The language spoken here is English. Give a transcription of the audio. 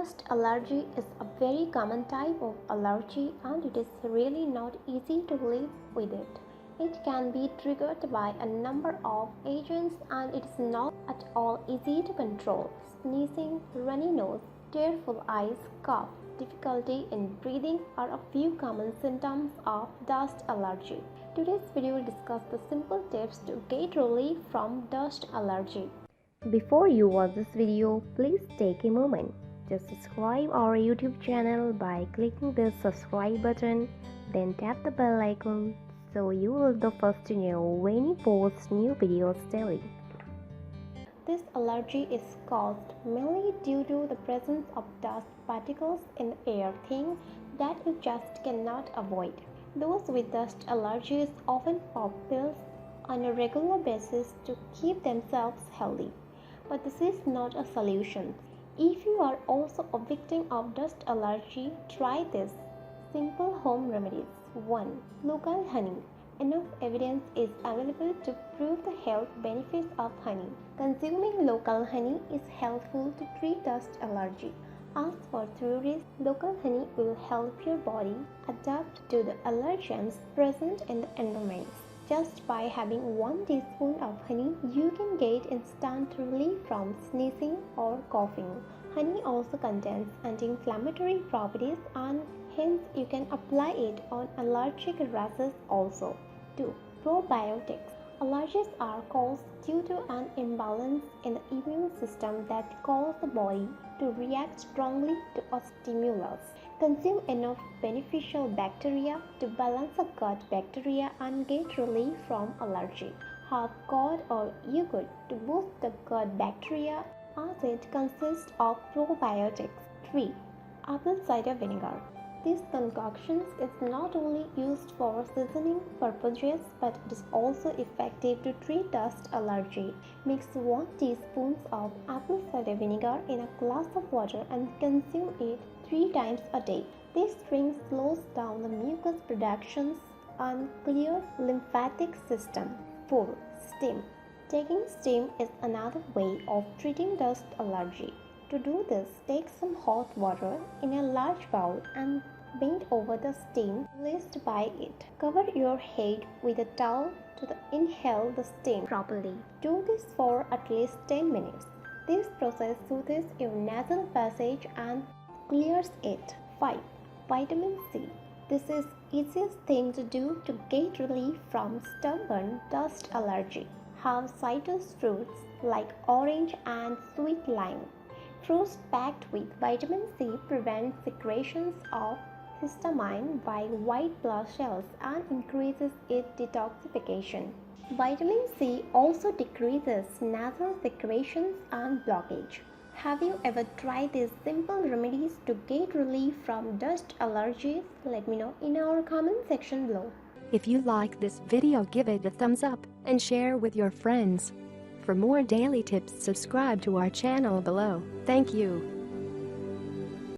Dust allergy is a very common type of allergy and it is really not easy to live with it. It can be triggered by a number of agents and it is not at all easy to control. Sneezing, runny nose, tearful eyes, cough, difficulty in breathing are a few common symptoms of dust allergy. Today's video will discuss the simple tips to get relief from dust allergy. Before you watch this video, please take a moment. Just subscribe our YouTube channel by clicking the subscribe button, then tap the bell icon so you will be the first to know when we post new videos daily. This allergy is caused mainly due to the presence of dust particles in the air, thing that you just cannot avoid. Those with dust allergies often pop pills on a regular basis to keep themselves healthy. But this is not a solution. If you are also a victim of dust allergy, try this. Simple home remedies. 1. Local honey. Enough evidence is available to prove the health benefits of honey. Consuming local honey is helpful to treat dust allergy. As for theories, local honey will help your body adapt to the allergens present in the environment. Just by having 1 teaspoon of honey, you can get instant relief from sneezing or coughing. Honey also contains anti-inflammatory properties and hence you can apply it on allergic rashes also. 2. Probiotics. Allergies are caused due to an imbalance in the immune system that causes the body to react strongly to a stimulus. Consume enough beneficial bacteria to balance the gut bacteria and get relief from allergy. Have curd or yogurt to boost the gut bacteria as it consists of probiotics. 3. Apple cider vinegar. This concoction is not only used for seasoning purposes but it is also effective to treat dust allergy. Mix 1 teaspoon of apple cider vinegar in a glass of water and consume it 3 times a day. This drink slows down the mucus productions and clears lymphatic system. 4. Steam. Taking steam is another way of treating dust allergy. To do this, take some hot water in a large bowl and bend over the steam released by it. Cover your head with a towel to inhale the steam properly. Do this for at least 10 minutes. This process soothes your nasal passage and clears it. 5. Vitamin C. This is easiest thing to do to get relief from stubborn dust allergy. Have citrus fruits like orange and sweet lime. Fruits packed with vitamin C prevent secretions of histamine by white blood cells and increases its detoxification. Vitamin C also decreases nasal secretions and blockage. Have you ever tried these simple remedies to get relief from dust allergies? Let me know in our comment section below. If you like this video, give it a thumbs up and share with your friends. For more daily tips, subscribe to our channel below. Thank you.